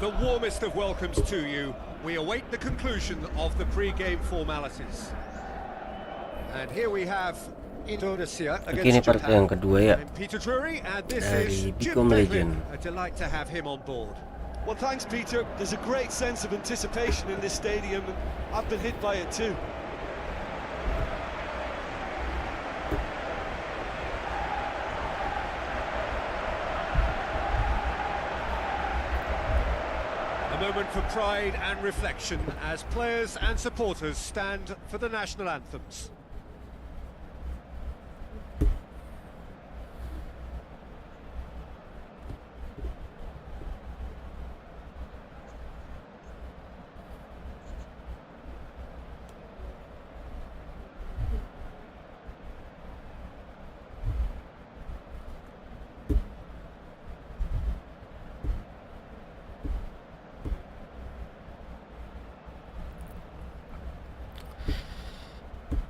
The warmest of welcomes to you. We await the conclusion of the pre-game formalities. And here we have Indonesia Ini against part yang Japan. kedua ya I'm Peter Drury, and this dari is Jim Pemain. Beglin. A delight to have him on board. Well, thanks, Peter. There's a great sense of anticipation in this stadium, and I've been hit by it too. A moment for pride and reflection as players and supporters stand for the national anthems.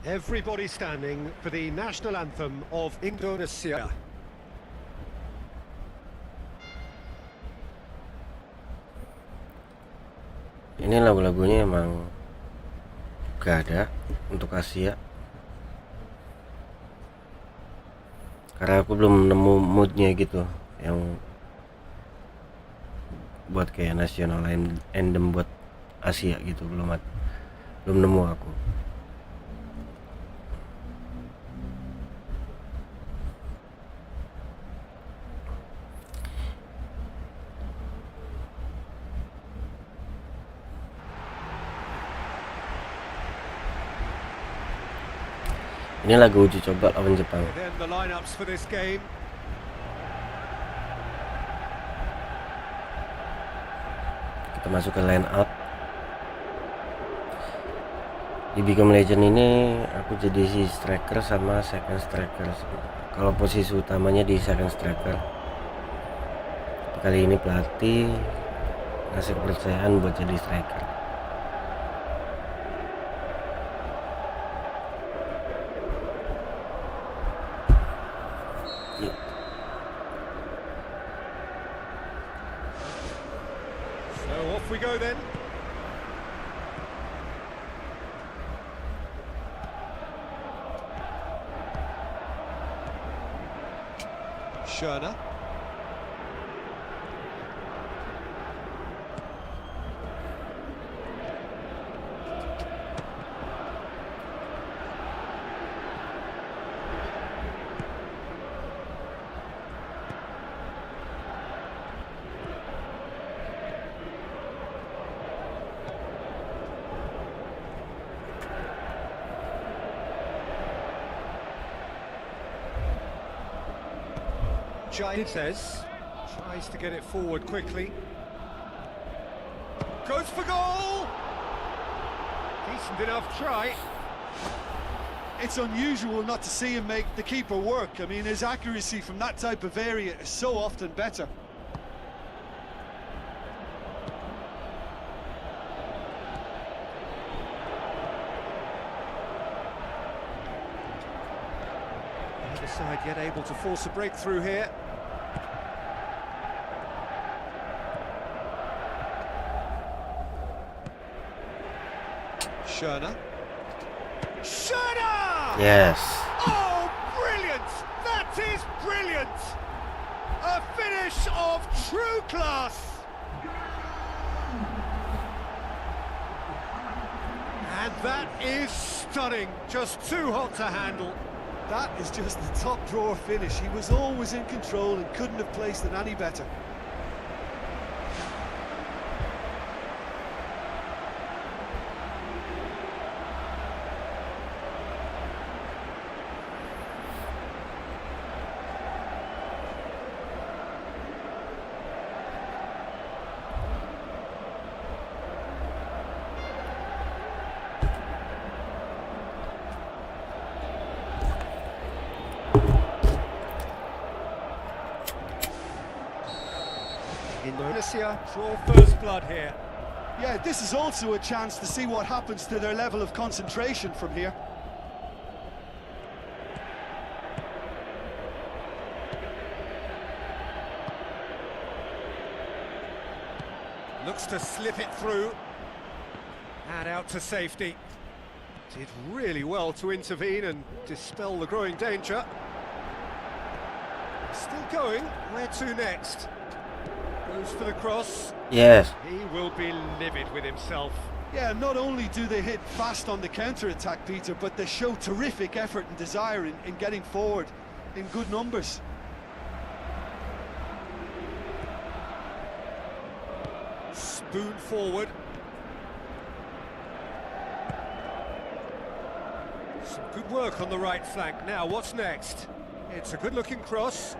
Everybody standing for the national anthem of Indonesia. Ini lagu-lagunya emang gak ada untuk Asia, karena aku belum nemu moodnya gitu yang buat kayak national anthem buat Asia gitu. Belum nemu aku. Ini lagu uji coba lawan Jepang. Then the lineups for this game. Kita masuk ke line up. Di Become Legend ini aku jadi si striker sama second striker. Kalau posisi utamanya di second striker. Kali ini pelatih ngasih kepercayaan buat jadi striker. So off we go then. Schöner. It says, tries to get it forward quickly. Goes for goal! Decent enough try. It's unusual not to see him make the keeper work. I mean, his accuracy from that type of area is so often better. Neither side yet able to force a breakthrough here. Schöner. Schöner! Yes. Oh, brilliant! That is brilliant! A finish of true class! And that is stunning. Just too hot to handle. That is just the top drawer finish. He was always in control and couldn't have placed it any better. Indonesia draw first blood here. Yeah, this is also a chance to see what happens to their level of concentration from here. Looks to slip it through. And out to safety. Did really well to intervene and dispel the growing danger. Still going. Where to next? Goes for the cross. Yes. He will be livid with himself. Yeah, not only do they hit fast on the counter-attack, Peter, but they show terrific effort and desire in getting forward in good numbers. Spoon forward. Some good work on the right flank. Now, what's next? It's a good-looking cross.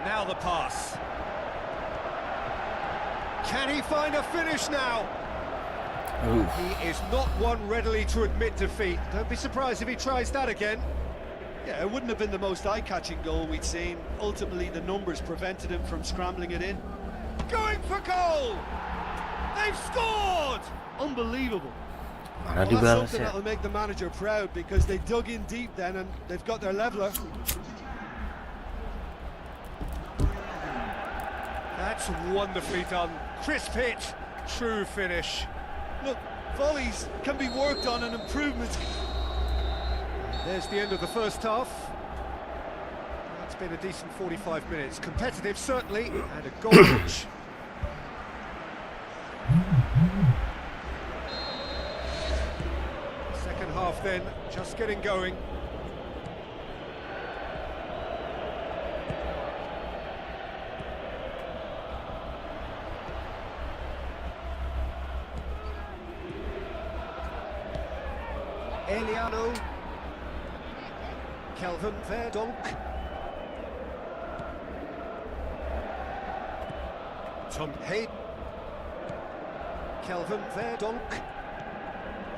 Now the pass. Can he find a finish now? Oof. He is not one readily to admit defeat. Don't be surprised if he tries that again. Yeah, it wouldn't have been the most eye-catching goal we'd seen. Ultimately, the numbers prevented him from scrambling it in. Going for goal! They've scored! Unbelievable. Mana Well, that's dibalas something ya. that'll make the manager proud because they dug in deep then and they've got their leveller. That's wonderfully done. Crisp hit, true finish. Look, volleys can be worked on and improvements. There's the end of the first half. It's been a decent 45 minutes. Competitive, certainly, and a goal each. Second half then, just getting going. Eliano. Kelvin Verdonk. Tom Hayden. Kelvin Verdonk.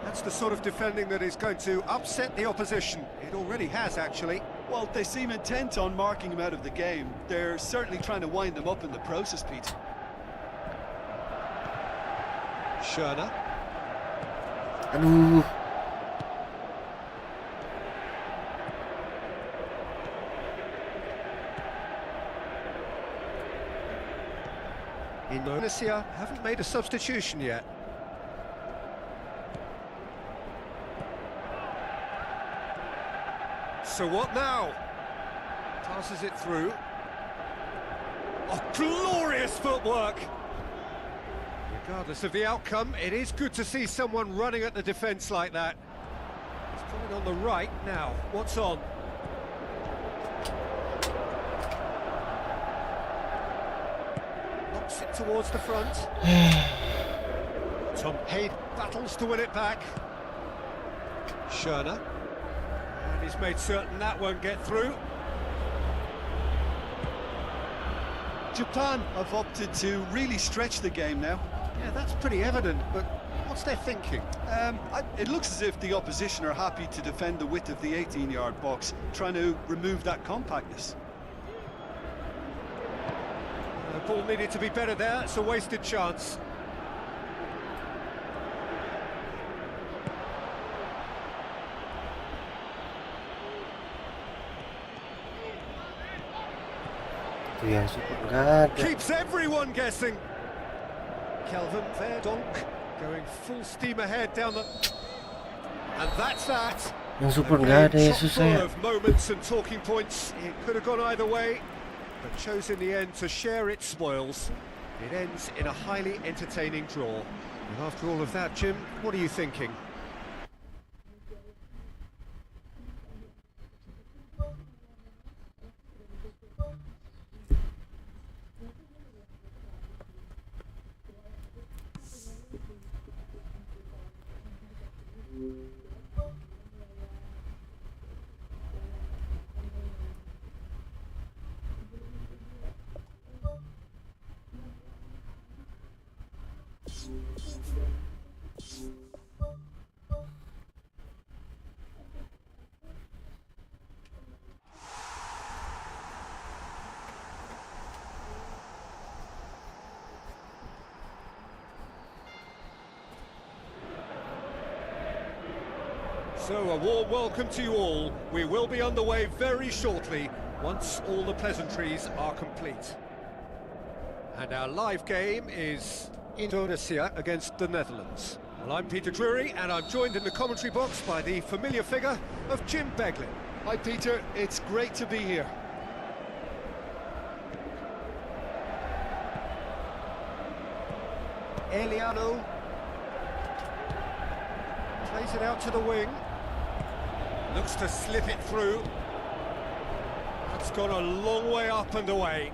That's the sort of defending that is going to upset the opposition. It already has, actually. Well, they seem intent on marking him out of the game. They're certainly trying to wind them up in the process, Pete. Schöner. Aduh. Indonesia haven't made a substitution yet. So what now? Passes it through. Oh, glorious footwork! Regardless of the outcome, it is good to see someone running at the defence like that. He's pulling on the right now. What's on? Knocks it towards the front. Tom Hayden battles to win it back. Schöner. And he's made certain that won't get through. Japan have opted to really stretch the game now. Yeah, that's pretty evident, but what's their thinking? It looks as if the opposition are happy to defend the width of the 18-yard box, trying to remove that compactness. The ball needed to be better there, it's a wasted chance. Itu yang super nggak ada. Keeps everyone guessing. Kelvin Verdonk going full steam ahead down the... And that's that. Yang super A nggak ada game Yesus chock full saya. of moments and talking points. It could have gone either way, but chose in the end to share its spoils. It ends in a highly entertaining draw. And after all of that, Jim, what are you thinking? So a warm welcome to you all. We will be underway very shortly, once all the pleasantries are complete. And our live game is Indonesia against the Netherlands. Well, I'm Peter Drury, and I'm joined in the commentary box by the familiar figure of Jim Beglin. Hi Peter, it's great to be here. Eliano plays it out to the wing. Looks to slip it through. That's gone a long way up and away.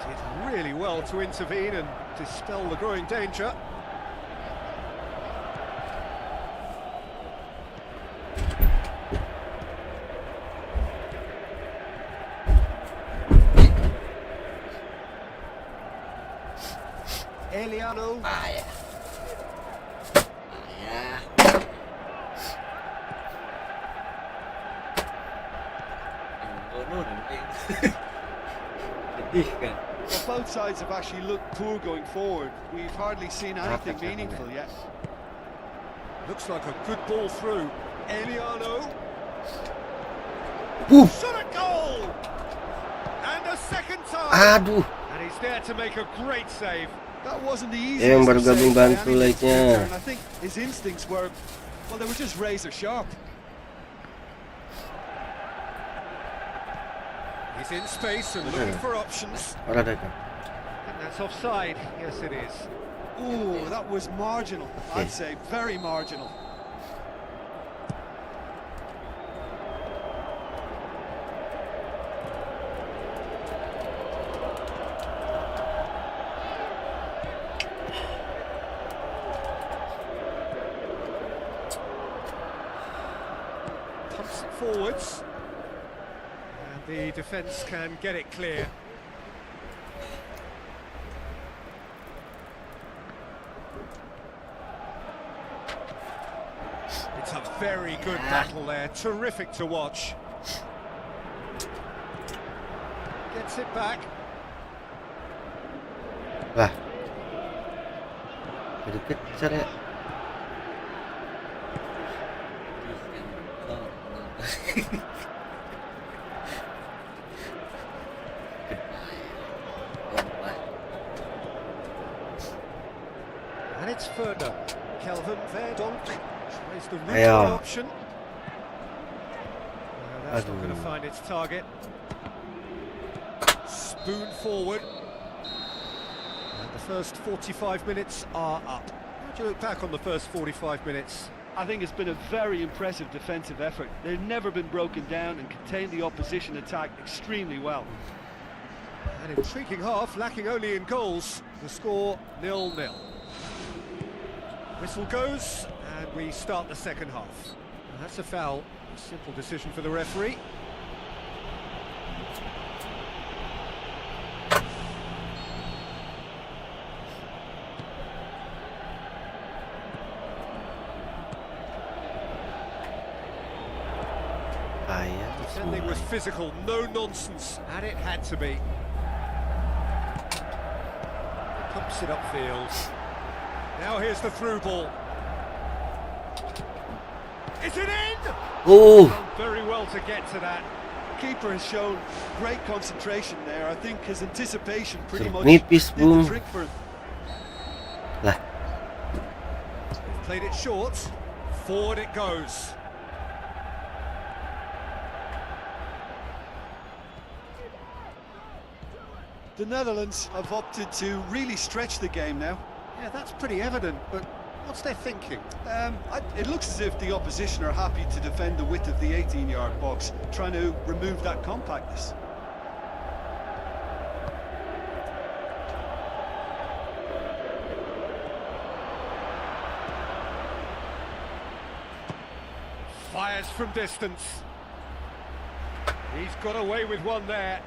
Did really well to intervene and dispel the growing danger. Eliano. Well, both sides have actually looked poor going forward. We've hardly seen anything meaningful yet. Looks like a good ball through. Eliano. Shot a goal! And a second time! Aduh. And he's there to make a great save. That wasn't the easiest Yang baru of saves gabung by bantu any means, like-nya. Peter, and I think his instincts were, well, they were just razor sharp. He's in space and looking for options. Ora dah kan. And that's offside. Yes, it is. Ooh, that was marginal, I'd say, very marginal. Pumps it forwards. And the defence can get it clear. It's a very good battle there, terrific to watch. Gets it back. Wah. Sedikit saya. And it's further. Kelvin Verdonk tries the route Ayo. option. That's not going to Aduh. find its target. Spoon forward. And the first 45 minutes are up. How do you look back on the first 45 minutes? I think it's been a very impressive defensive effort. They've never been broken down and contained the opposition attack extremely well. An intriguing half, lacking only in goals. The score 0-0. Whistle goes, and we start the second half. And that's a foul. A simple decision for the referee. Defending was physical, no nonsense, and it had to be. Pumps it upfield. Now here's the through ball. Is it in? Oh. Done very well to get to that. Keeper has shown great concentration there. I think his anticipation pretty much Nipis, did boom. the trick for him. Lah. They've played it short. Forward it goes. The Netherlands have opted to really stretch the game now. Yeah, that's pretty evident, but what's their thinking? It looks as if the opposition are happy to defend the width of the 18-yard box, trying to remove that compactness. Fires from distance. He's got away with one there.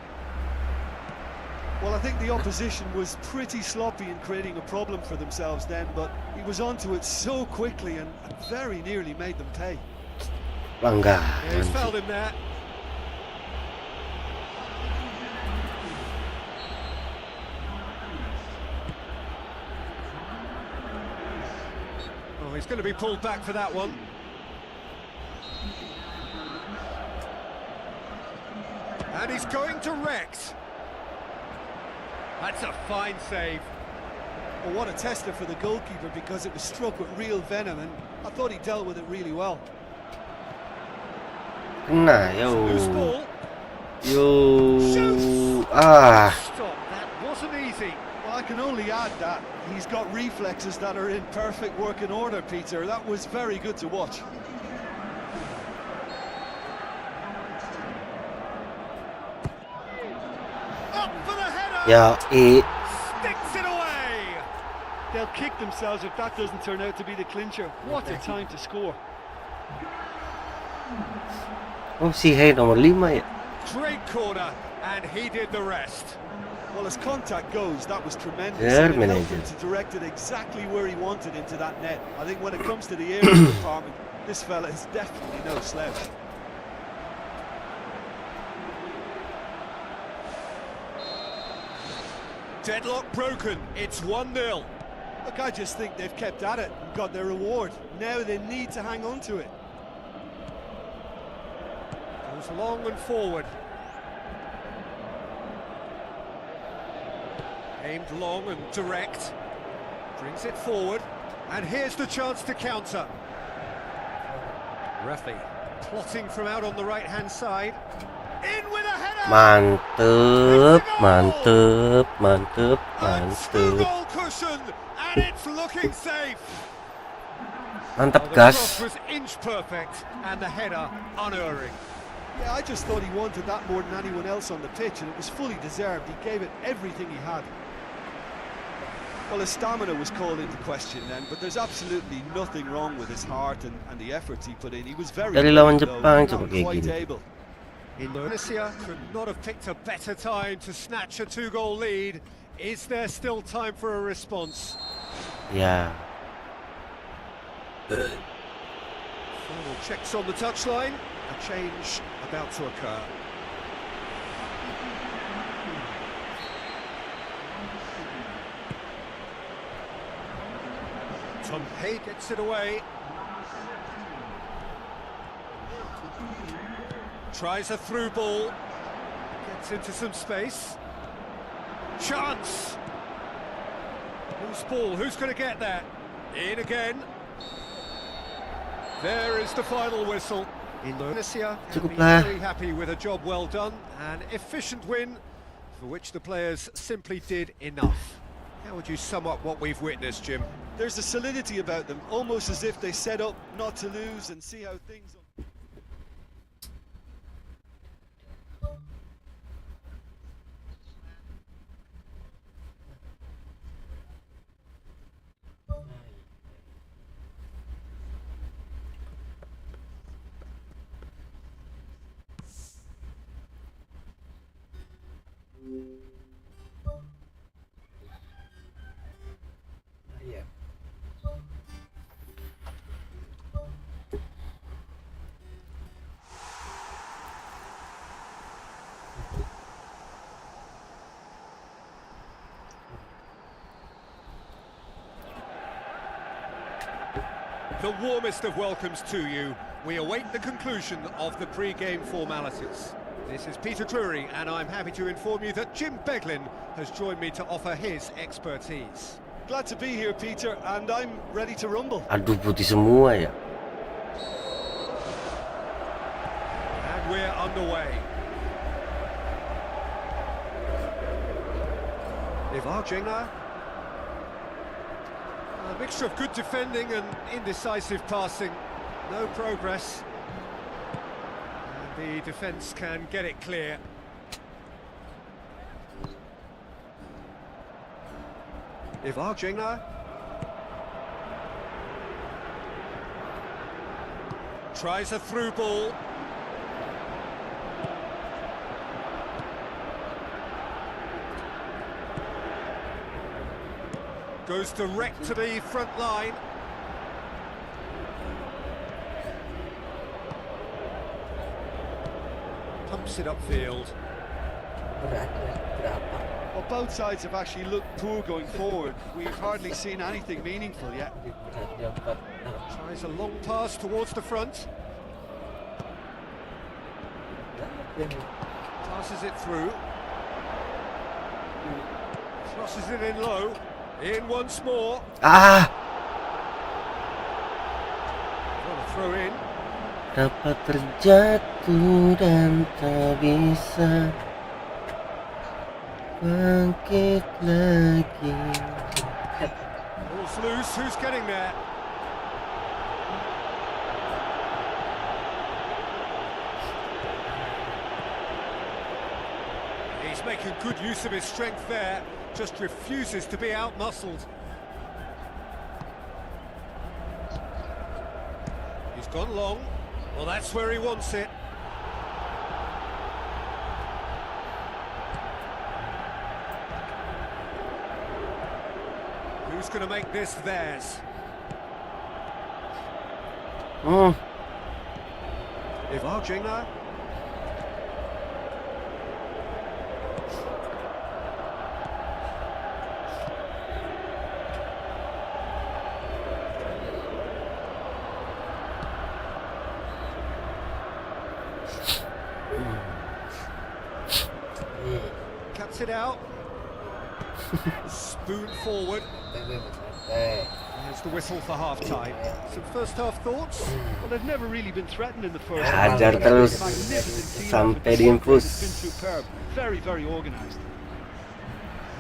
Well, I think the opposition was pretty sloppy in creating a problem for themselves then, but he was onto it so quickly and very nearly made them pay. Bangga. Yeah, he's fouled him there. Oh, Oh, he's going to be pulled back for that one. And he's going direct. That's a fine save. Well, what a tester for the goalkeeper, because it was struck with real venom, and I thought he dealt with it really well. Kena, yo. Loose ball. Yo. Ah. Stop, that wasn't easy. Well, I can only add that he's got reflexes that are in perfect working order, Peter. That was very good to watch. Up for the header. Ya, Sticks it away. They'll kick themselves if that doesn't turn out to be the clincher. What a time to score. Oh, si Hey nomor 5 ya. Great corner, and he did the rest. Well, as contact goes, that was tremendous. Yeah, And it helped manager. him to direct it exactly where he wanted into that net. I think when it comes to the area department, this fella is definitely no slouch. Deadlock broken, it's 1-0. Look, I just think they've kept at it and got their reward. Now they need to hang on to it. Goes long and forward. Aimed long and direct. Brings it forward. And here's the chance to counter. Referee plotting from out on the right-hand side. In with a header! Mantep, mantep, mantep, A mantep. two-goal cushion, and it's looking safe. Mantap, Well, the gas. cross was inch perfect, and the header unerring. Yeah, I just thought he wanted that more than anyone else on the pitch, and it was fully deserved. He gave it everything he had. Well, his stamina was called into question then, but there's absolutely nothing wrong with his heart and the efforts he put in. He was very Dari brave, lawan though, Jepang not coba kayak quite gini. able. Indonesia could not have picked a better time to snatch a two-goal lead. Is there still time for a response? Ya. Final checks on the touchline. A change about to occur. Pemain gets it away. Tries a through ball. Gets into some space. Chance! Loose ball, who's going to get that? In again. There is the final whistle. Indonesia can be Cukuplah. very happy with a job well done. An efficient win for which the players simply did enough. How would you sum up what we've witnessed, Jim? There's a solidity about them, almost as if they set up not to lose and see how things... The warmest of welcomes to you. We await the conclusion of the pre-game formalities. This is Peter Drury, and I'm happy to inform you that Jim Beglin has joined me to offer his expertise. Glad to be here, Peter, and I'm ready to rumble. Aduh, putih semua ya. And we're underway. Ivarjena. A mixture of good defending and indecisive passing. No progress. And the defence can get it clear. Ivarjena. Tries a through ball. Goes direct to the front line. Pumps it upfield. Berapa? Well, both sides have actually looked poor going forward. We've hardly seen anything meaningful yet. Tries a long pass towards the front. Passes it through. Crosses it in low. In once more. Ah, Got a throw in. dapat terjatuh dan tak bisa bangkit lagi. Ball's loose. Who's getting there? He's making good use of his strength there. Just refuses to be out-muscled. He's gone long. Well, that's where he wants it. Who's going to make this theirs? If Argentina. Cuts it out. Spoon forward. There's the whistle for half-time. Some first-half thoughts? Well, they've never really been threatened in the first Hajar half. terus Magnificent team sampai effort. diinfus. It's been superb. Very, very organised.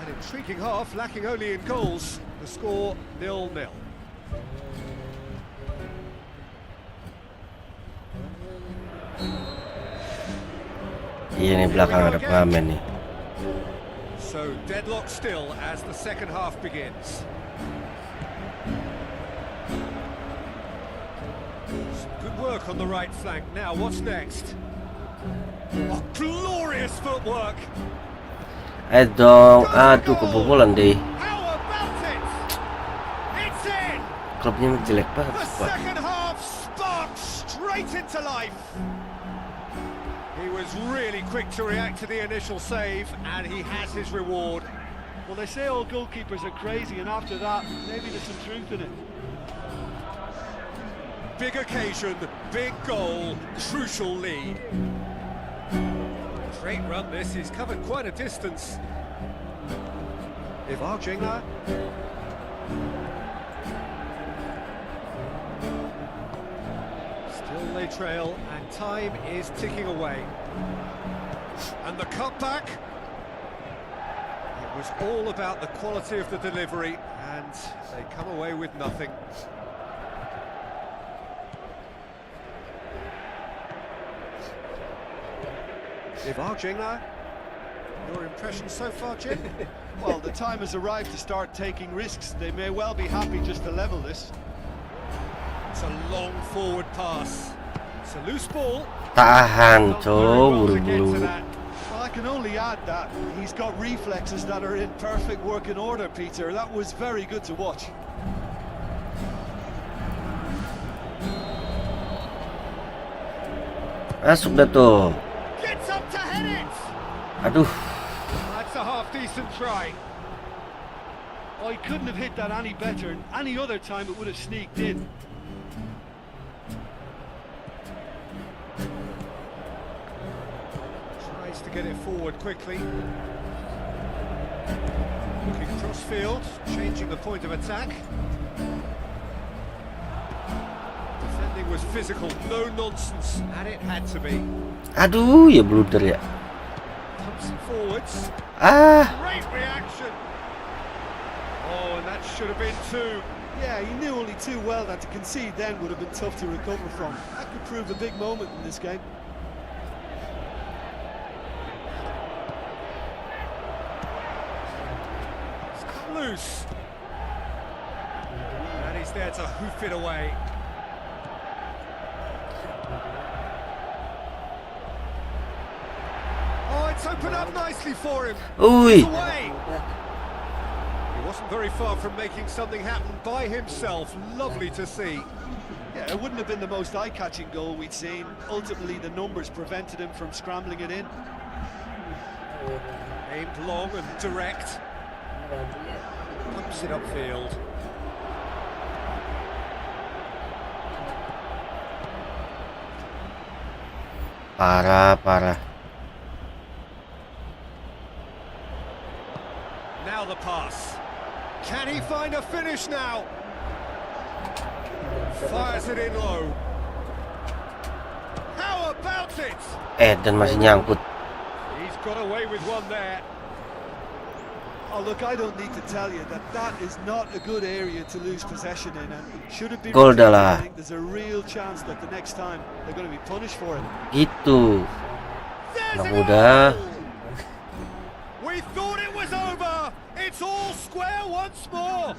An intriguing half, lacking only in goals. The score 0-0. Iya nih belakang ada Pemain nih. So deadlock still as the second half begins. Some good work on the right flank. Now what's next? Oh, glorious footwork! Dong, aduh kebobolan deh. How about it? It's in! Klubnya jelek banget. The second half sparks straight into life. He was really quick to react to the initial save, and he has his reward. Well, they say all goalkeepers are crazy, and after that, maybe there's some truth in it. Big occasion, big goal, crucial lead. Great run this, he's covered quite a distance. If Argentina. Still they trail, and time is ticking away. And the cutback. It was all about the quality of the delivery, and they come away with nothing. If Argentina. Your impression so far, Jim? Well, the time has arrived to start taking risks. They may well be happy just to level this. It's a long forward pass. It's a loose ball. Tahan, Not very cowok, well to get to buru-buru. that. Well, I can only add that he's got reflexes that are in perfect working order, Peter. That was very good to watch. Masuk dah tuh. Gets up to head it. Aduh. That's a half-decent try. Oh, he couldn't have hit that any better. Any other time it would have sneaked in. Tries to get it forward quickly. Looking cross-field, changing the point of attack. Defending was physical, no nonsense, and it had to be. Aduh, ya blunder ya. Pumps it forwards. Ah, Great reaction. Oh, and that should have been two. Yeah, he knew only too well that to concede then would have been tough to recover from. That could prove a big moment in this game. It's come loose. And he's there to hoof it away. Oh, it's opened up nicely for him. ui. It's away. He wasn't very far from making something happen by himself. Lovely to see. Yeah, it wouldn't have been the most eye-catching goal we'd seen. Ultimately, the numbers prevented him from scrambling it in. Aimed long and direct. Pumps it upfield. Parah. Now the pass. Can he find a finish now? Fires it in low. How about it? Dan masih nyangkut. He's got away with one there. Oh, look, I don't need to tell you that that is not a good area to lose possession in, and should it be Gol dah repeated, lah. I think there's a real chance that the next time they're going to be punished for it. Gitu. There's Anak a muda. goal! We thought it was over. It's all square once more.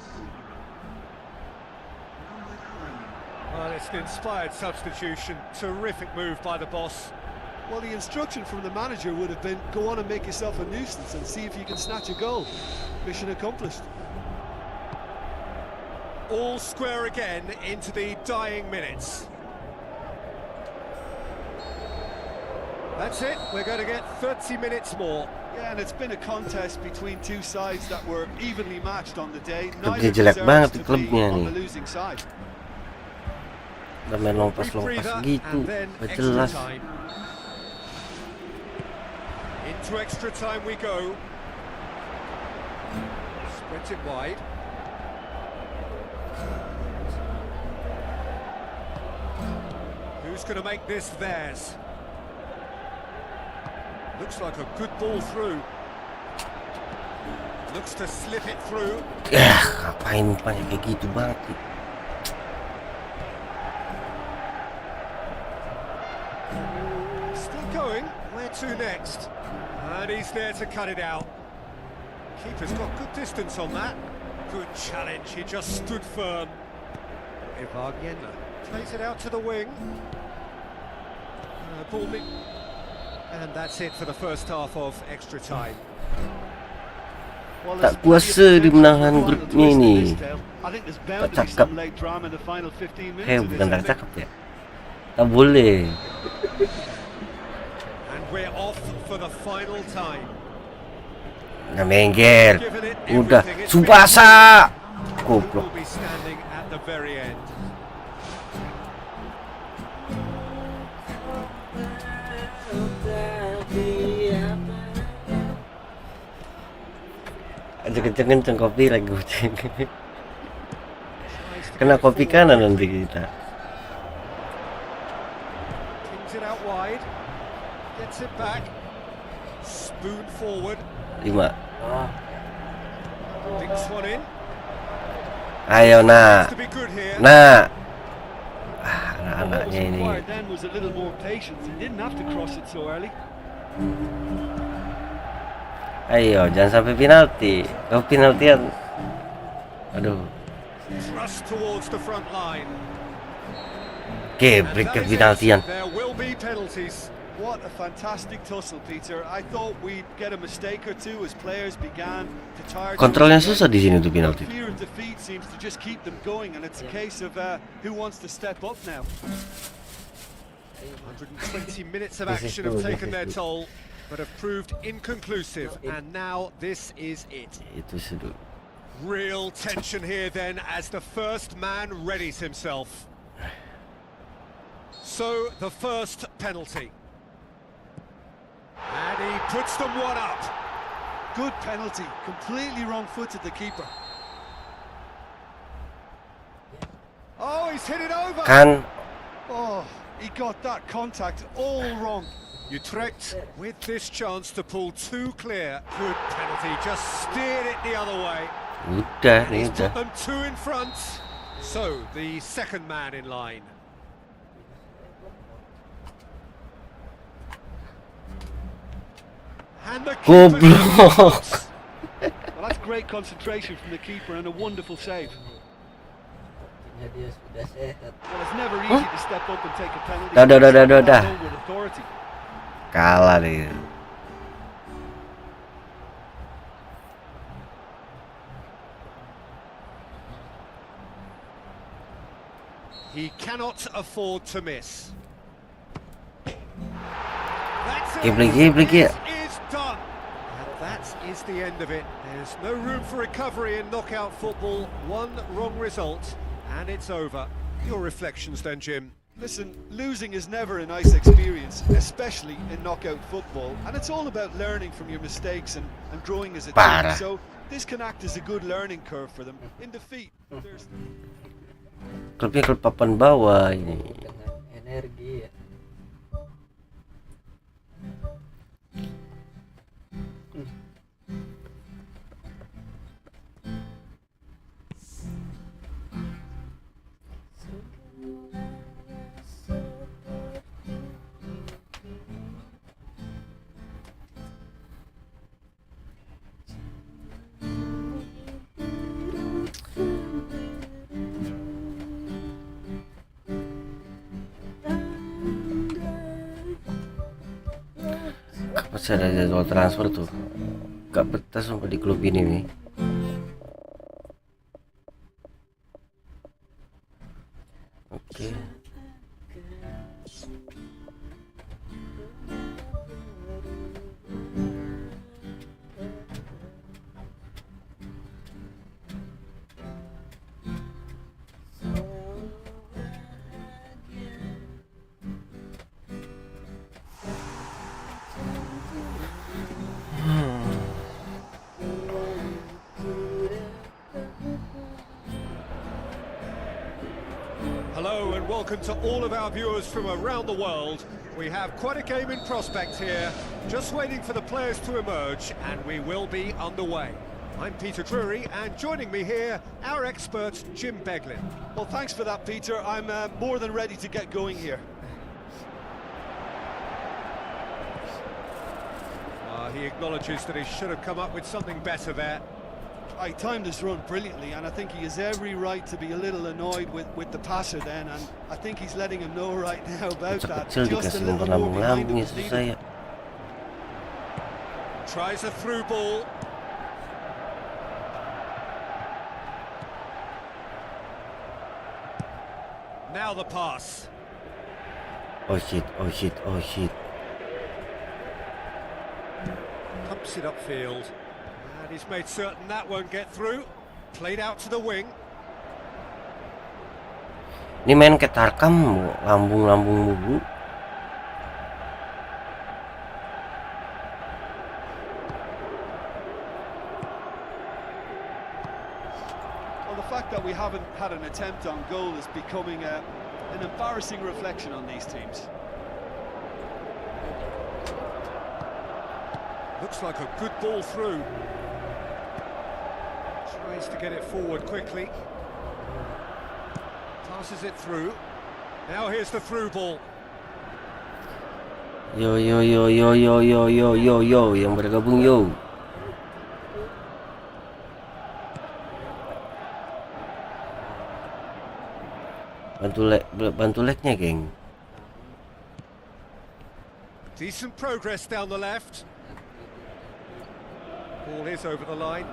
Well, it's an inspired substitution. Terrific move by the boss. Well, the instruction from the manager would have been, go on and make yourself a nuisance and see if you can snatch a goal. Mission accomplished. All square again into the dying minutes. That's it, we're going to get 30 minutes more. Yeah, and it's been a contest between two sides that were evenly matched on the day. Klubnya Neither jelek banget deserves to klubnya be on nih. the losing side. Udah main lompas gitu, gak jelas. Into extra time we go. Spreads it wide. Who's going to make this theirs? Looks like a good ball through. Looks to slip it through. Ngapain banyak kayak gitu banget sih. Still going. Where to next? And he's there to cut it out. Keeper's got good distance on that. Good challenge. He just stood firm. Evagena plays it out to the wing. And that's it for the first half of extra time. Well, Tak kuasa dia menahan grupnya ini. Tak cakap. Bukan tak cakap ya. Tak boleh. And we're off for the final time. Nah, Mengger. Udah. Subasa. Goblok. We'll be standing at the very end. Ada kenceng-kenceng kopi lagi kucing. Kena kopi kanan nanti kita. Kings it out wide. Gets it back. Spoon forward. 5. Dinks one in. Ayo nak. To be good here. Nak. Anak-anaknya ini. Then was a little more patience. He didn't have to cross it so early. Ayo, jangan sampai penalti. Kalau penaltian. Aduh. Thrust towards the front line. Break ke penaltian. There will be penalties. What a fantastic tussle, Peter. I thought we'd get a mistake or two as players began to tire. Kontrolnya susah di sini tuh penalti. Fear of defeat seems to just keep them going, and it's a case of who wants to step up now. 120 minutes of action have taken their toll, but have proved inconclusive, and now this is it. Itu sedul. Real tension here then as the first man readies himself. So, the first penalty. And he puts them one up. Good penalty, completely wrong-footed the keeper. Oh, he's hit it over. Kan Oh, he got that contact all wrong. Utrecht with this chance to pull two clear. Good penalty, just steered it the other way. udah And nih he's udah. put them two in front. So, the second man in line. And the keeper's Goblok. Well, that's great concentration from the keeper and a wonderful save. Well, it's never easy to step up and take a penalty. Dah. With authority. Kalah nih. He cannot afford to miss. That's it. Keep it. This is done. And that's is the end of it. There's no room for recovery in knockout football. One wrong result, and it's over. Your reflections then, Jim? Listen, losing is never a nice experience, especially in knockout football, and it's all about learning from your mistakes and growing as a team. So this can act as a good learning curve for them. In defeat, there's... Klubnya klub papan bawah ini. Energi ya. Masih ada jadwal transfer tuh, gak betah sumpah di klub ini nih. Oke. Hello and welcome to all of our viewers from around the world. We have quite a game in prospect here, just waiting for the players to emerge, and we will be underway. I'm Peter Drury, and joining me here, our expert, Jim Beglin. Well, thanks for that, Peter. I'm more than ready to get going here. He acknowledges that he should have come up with something better there. I timed his run brilliantly, and I think he has every right to be a little annoyed with the passer then, and I think he's letting him know right now about that. Kecil Just a dikasih little nomor more behind him lambungnya is needed. susah ya. Tries a through ball. Now the pass. Oh shit, oh shit, oh shit. Pumps it upfield. And he's made certain that won't get through. Played out to the wing. Ini main kayak Tarkam, lambung-lambung mulu. Well, the fact that we haven't had an attempt on goal is becoming an embarrassing reflection on these teams. Looks like a good ball through. Tries to get it forward quickly. Passes it through. Now here's the through ball. Yo yo yo yo yo yo yo yo yo yang bergabung yo. Bantu legnya, geng. Decent progress down the left. Ball is over the line.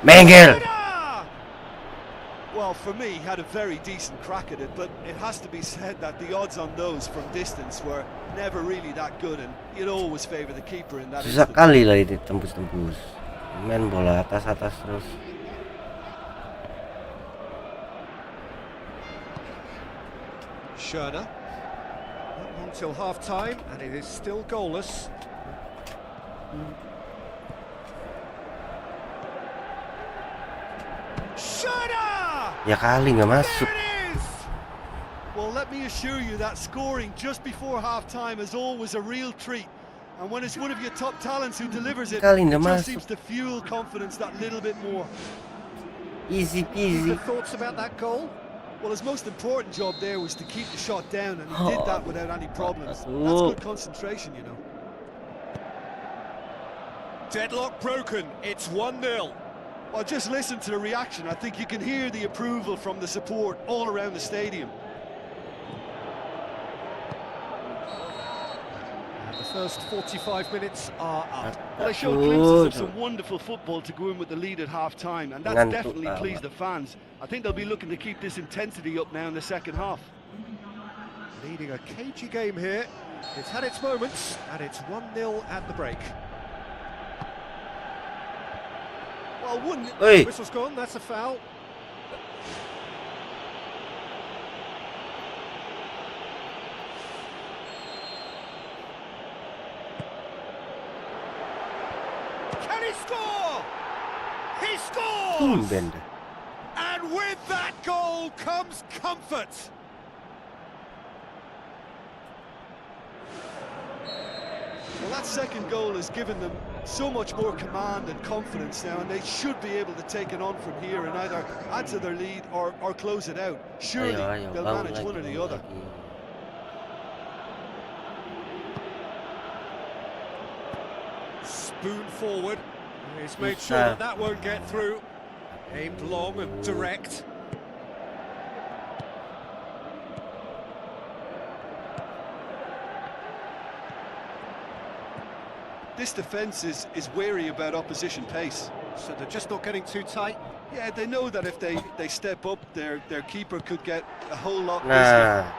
Mengel. Well, for me, he had a very decent crack at it, but it has to be said that the odds on those from distance were never really that good, and you'd always favour the keeper in that Susah instance. kali lah itu tembus-tembus. Main bola atas-atas terus. Schöner. Not long till half-time, and it is still goalless. Schöner! Ya kali nggak masuk. There it is! Well, let me assure you that scoring just before half-time is always a real treat. And when it's one of your top talents who delivers it, Kali it nggak just masuk. seems to fuel confidence that little bit more. Easy peasy. Your thoughts about that goal? Well, his most important job there was to keep the shot down, and he did that without any problems. That's Oh. good concentration, you know. Deadlock broken. It's 1-0. Well, just listen to the reaction. I think you can hear the approval from the support all around the stadium. The first 45 minutes are up. Well, they showed glimpses of some wonderful football to go in with the lead at half-time, and that's Ngantuk definitely amat. pleased the fans. I think they'll be looking to keep this intensity up now in the second half. Leading a cagey game here. It's had its moments, and it's 1-0 at the break. Well, one. Oi. Whistle's gone, that's a foul. Can he score? He scores! Tumben. And with that goal comes comfort. Well, that second goal has given them so much more command and confidence now, and they should be able to take it on from here and either add to their lead or close it out. Surely Ayo, they'll bangun manage lagi, one or the bangun other. lagi. Spoon forward. He's made sure Susah. that won't get through. Aimed long and direct. This defence is wary about opposition pace. So they're just not getting too tight. Yeah, they know that if they step up, their keeper could get a whole lot busier. Nah,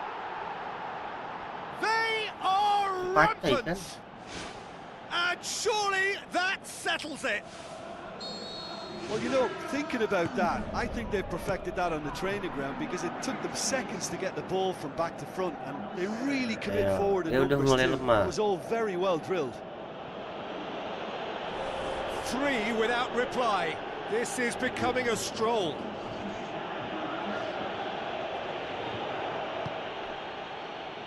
They are Partai, rampant! And surely that settles it. Well, you know, thinking about that, I think they've perfected that on the training ground because it took them seconds to get the ball from back to front, and they really commit Ayo, forward in dia udah numbers mulai too. lemah. It was all very well drilled. 3 without reply. This is becoming a stroll.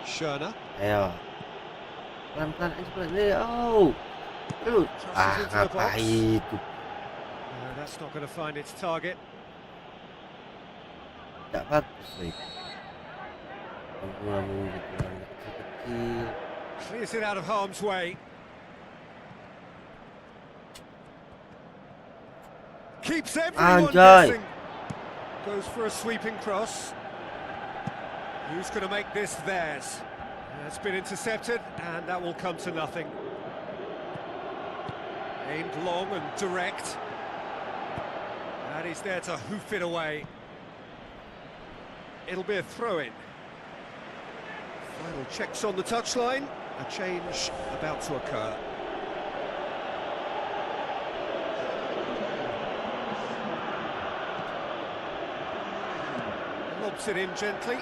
Schöner. Ayo. Pelan-pelan aja pelan. Oh. Aduh. Ah, Crosses into the box. ngapain itu? No, that's not going to find its target. Tak bagus, baik. Ngomong gitu, kecil-kecil. Clears it out of harm's way. Keeps everyone Anjay. guessing. Goes for a sweeping cross. Who's going to make this theirs? It's been intercepted, and that will come to nothing. Aimed long and direct. And he's there to hoof it away. It'll be a throw-in. Final checks on the touchline. A change about to occur. Lobs it in gently.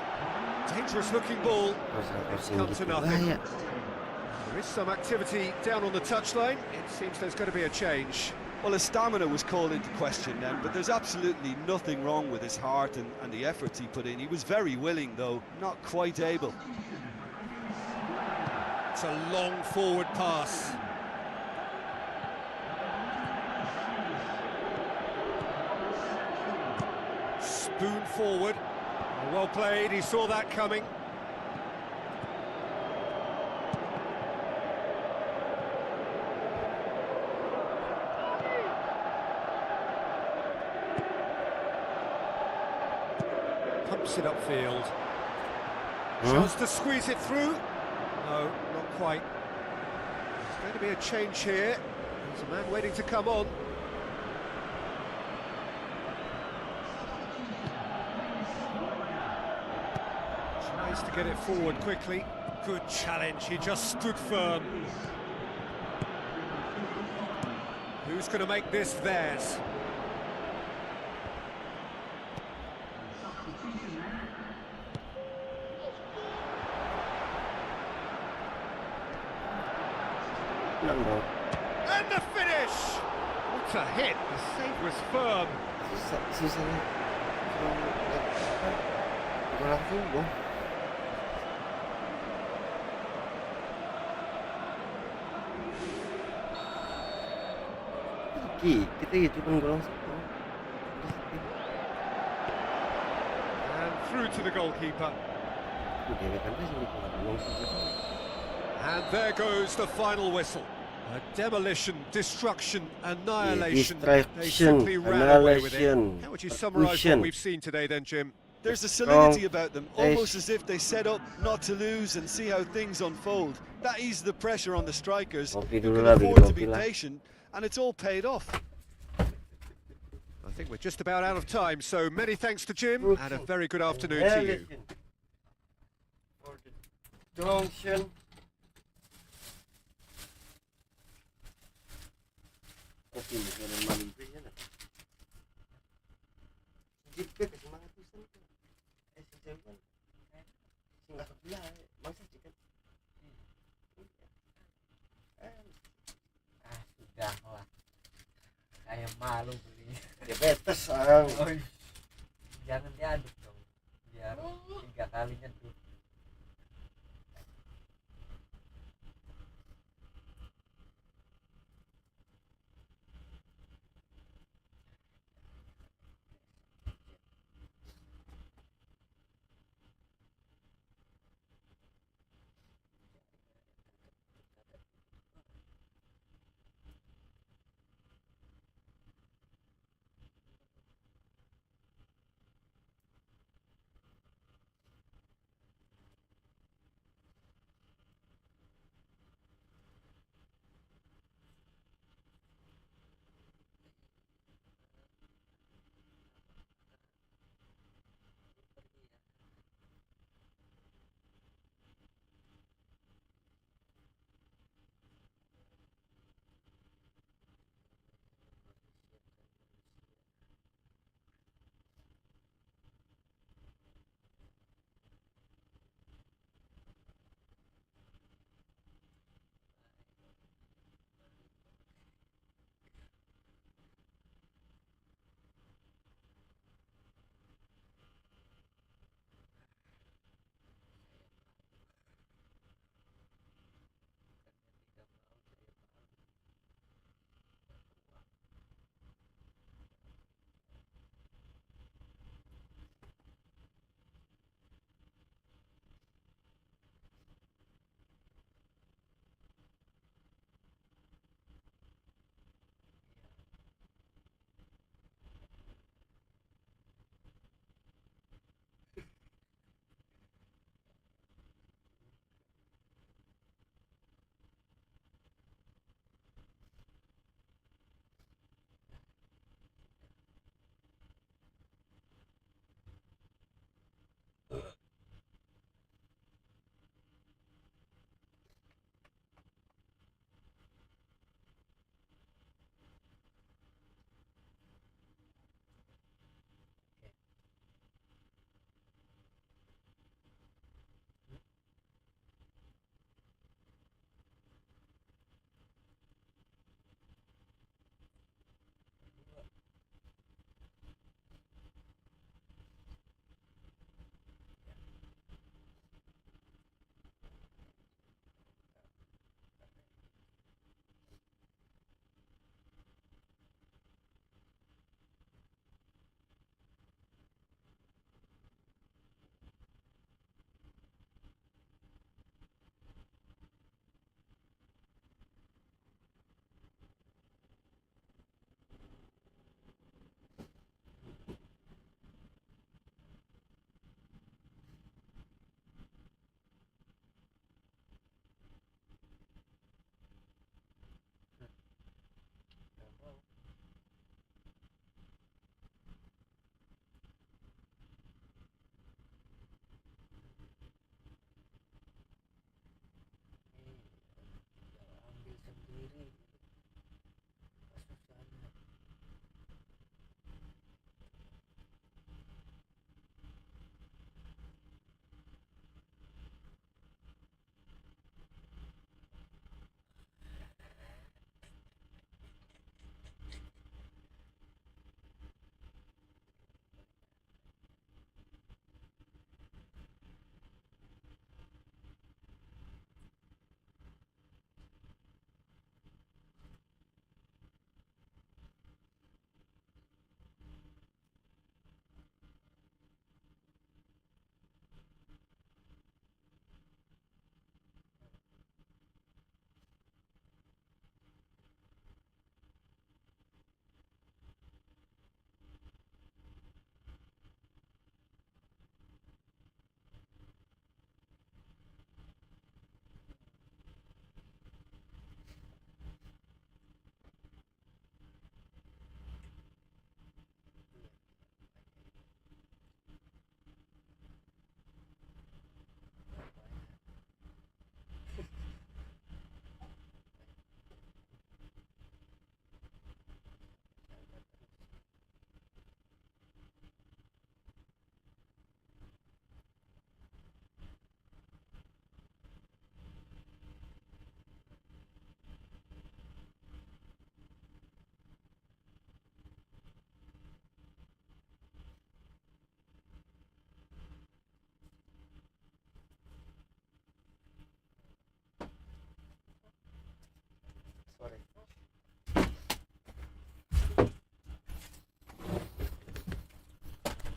Dangerous looking ball. It's Crossing come gitu to nothing. bahaya. There is some activity down on the touchline. It seems there's going to be a change. Well, his stamina was called into question then, but there's absolutely nothing wrong with his heart and the efforts he put in. He was very willing, though, not quite able. It's a long forward pass. Spoon forward. Well played, he saw that coming. Pumps it upfield. Chance to squeeze it through. No, not quite. There's going to be a change here. There's a man waiting to come on. Tries to get it forward quickly. Good challenge, he just stood firm. Who's going to make this theirs? And the finish! What a hit, the save was firm. Susahnya. Langsung dong. Kita ya cuma gol satu. And through to the goalkeeper. And there goes the final whistle. A demolition, destruction, annihilation. They simply ran away with it. How would you summarise what we've seen today then, Jim? There's a solidity about them, almost as if they set up not to lose and see how things unfold. That eased the pressure on the strikers, who can afford to be patient, and it's all paid off. I think we're just about out of time, so many thanks to Jim, and a very good afternoon to you. Junction. Tapi misalnya malimpinya lah. Jika semangat tulisan kan, saya kan, singgah sebelah, masa jika. Sudah lah. Kayak malu beli. Diabetes Jangan diaduk dong. Biar 3 kalinya tuh.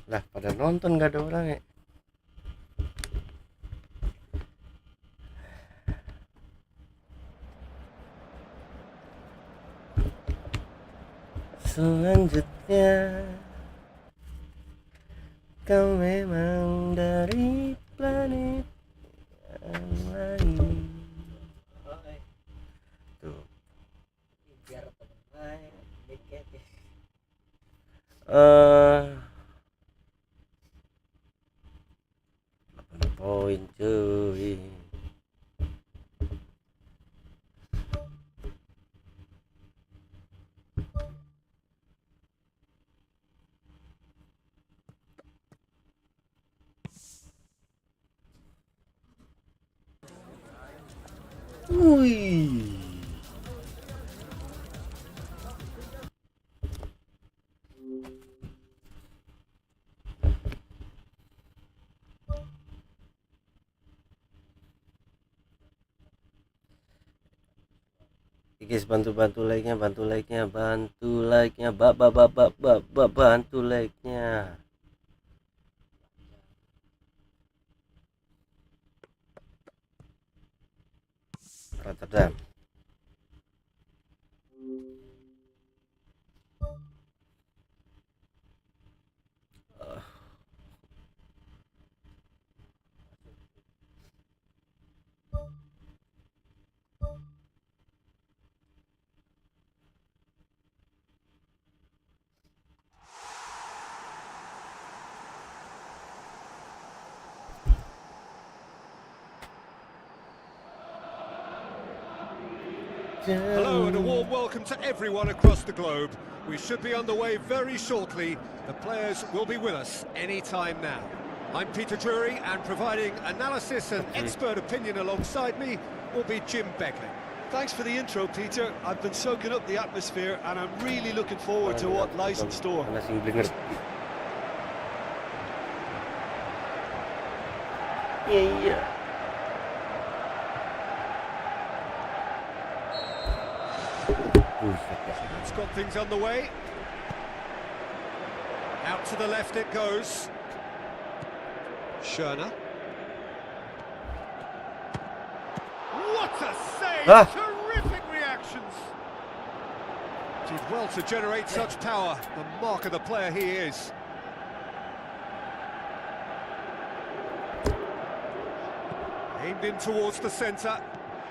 Lah, pada nonton gak ada orang ya. Selanjutnya kau memang dari planet yang lain. Tuh. Biar temen main dikit. 8 poin cuy. Wih. Guys, bantu like-nya, bantu like-nya, bantu like-nya. Rotterdam. Hello and a warm welcome to everyone across the globe. We should be on the way very shortly. The players will be with us any time now. I'm Peter Drury, and providing analysis and expert opinion alongside me will be Jim Begley. Thanks for the intro, Peter. I've been soaking up the atmosphere and I'm really looking forward to what lies in store. Iya. It's got things on the way. Out to the left it goes. Schöner. What a save! Terrific reactions. Did well to generate such power. The mark of the player he is. Aimed in towards the centre.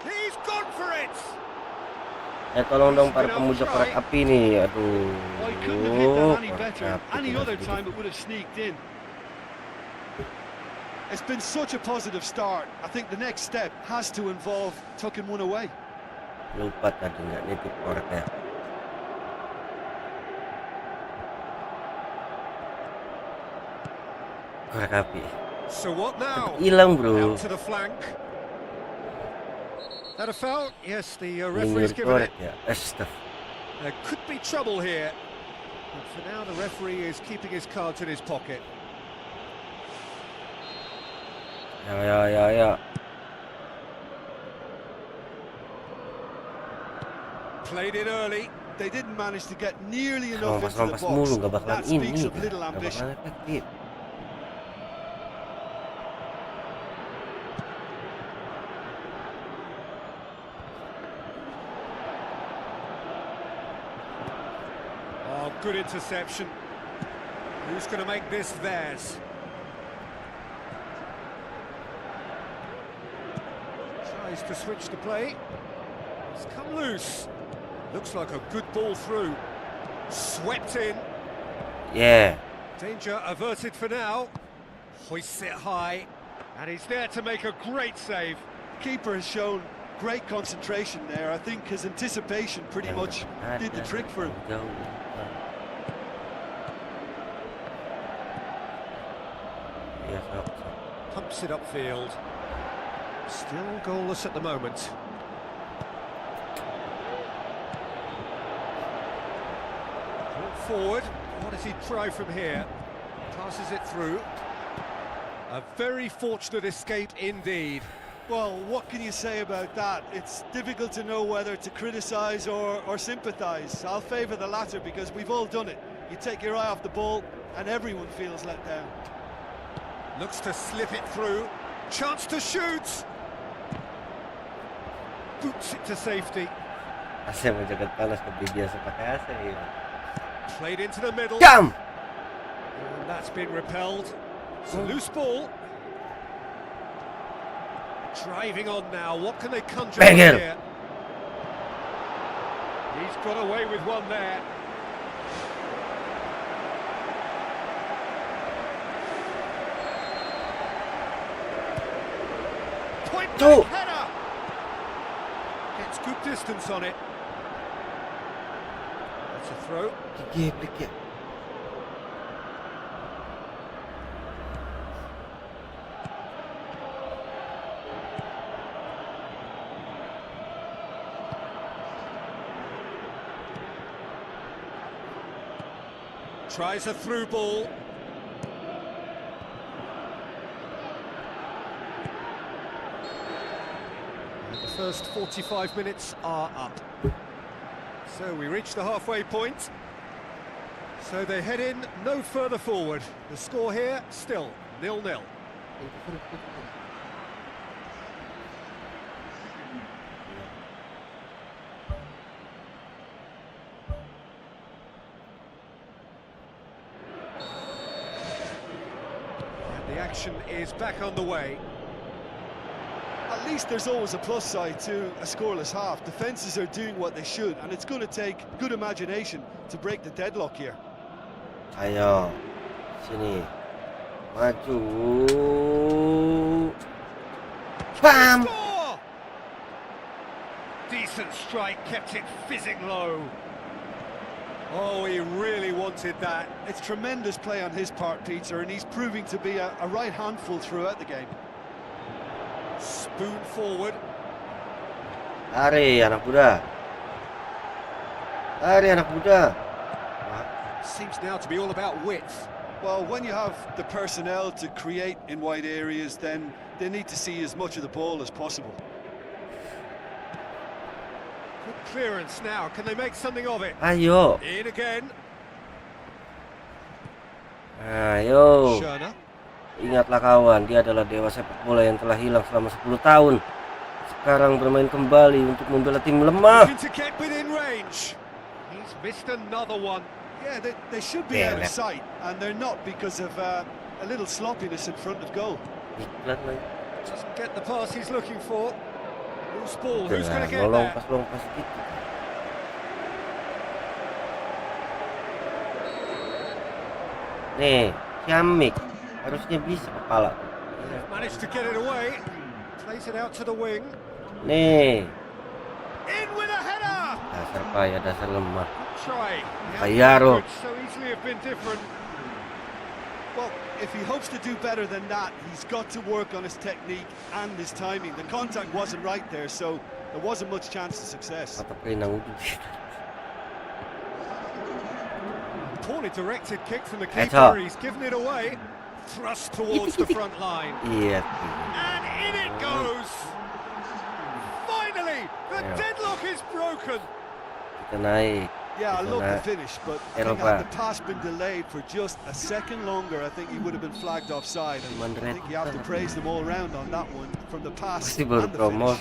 He's gone for it! Tolong dong para pemuja korek api nih, aduh. Well, he couldn't have hit that any better. Any other time it would have sneaked in. It's been such a positive start. I think the next step has to involve tucking one away. Lupa tadi nggak nitip koreknya. Korek api. So what now? Hilang bro. Out to the flank. That a foul? Yes, the referee's given it. There could be trouble here. But for now, the referee is keeping his cards in his pocket. Ya. Played it early. They didn't manage to get nearly enough into the box. Mulu, gak bakalan That speaks of little gak ambition. bakalan efektif. Good interception. Who's going to make this theirs? Tries to switch the play. It's come loose. Looks like a good ball through. Swept in. Yeah. Danger averted for now. Hoists it high. And he's there to make a great save. Keeper has shown great concentration there. I think his anticipation pretty much did the trick for him. Pumps it upfield. Still goalless at the moment. Brought forward. What does he try from here? Passes it through. A very fortunate escape indeed. Well, what can you say about that? It's difficult to know whether to criticise or sympathise. I'll favour the latter because we've all done it. You take your eye off the ball, and everyone feels let down. Looks to slip it through. Chance to shoot. Boots it to safety. AC menjaga panas lebih biasa pakai AC ya. Played into the middle. Jam! And that's been repelled. It's a loose ball. Driving on now. What can they conjure up here? He's got away with one there. Point blank header. Gets good distance on it. That's a throw. Tries a through ball. And the first 45 minutes are up. So we reach the halfway point. So they head in no further forward. The score here still 0-0. The action is back underway. At least there's always a plus side to a scoreless half. Defences are doing what they should, and it's going to take good imagination to break the deadlock here. Ayo, sini, maju, bam! Score! Decent strike, kept it fizzing low. Oh, he really wanted that. It's tremendous play on his part, Peter, and he's proving to be a right handful throughout the game. Spoon forward. Lari anak muda. Lari anak muda. Seems now to be all about width. Well, when you have the personnel to create in wide areas, then they need to see as much of the ball as possible. Good clearance now. Can they make something of it? Ayo. In again. Ayo. Schöner. Ingatlah kawan, dia adalah dewa sepak bola yang telah hilang selama 10 tahun. Sekarang bermain kembali untuk membela tim lemah. To get within range. He's missed another one. Yeah, they should be out of sight, and they're not because of a little sloppiness in front of goal. Doesn't get the pass he's looking for. Loose ball, who's going to get there? Lompas gitu. Nih, Ciamik harusnya bisa kepala. Managed to get it away. Plays it out to the wing. Nih. In with a header. Dasar payah, dasar lemah. Try. Payaro. So easily have been different. Well, if he hopes to do better than that, he's got to work on his technique and his timing. The contact wasn't right there, so there wasn't much chance of success. Poorly directed kick from the keeper. He's given it away. Thrust towards the front line. Iya. And in it goes. Finally, the deadlock is broken. Kita naik. Yeah, I love the finish, but I think had the pass been delayed for just a second longer, I think he would have been flagged offside. And I think you have to praise them all round on that one, from the pass and the finish.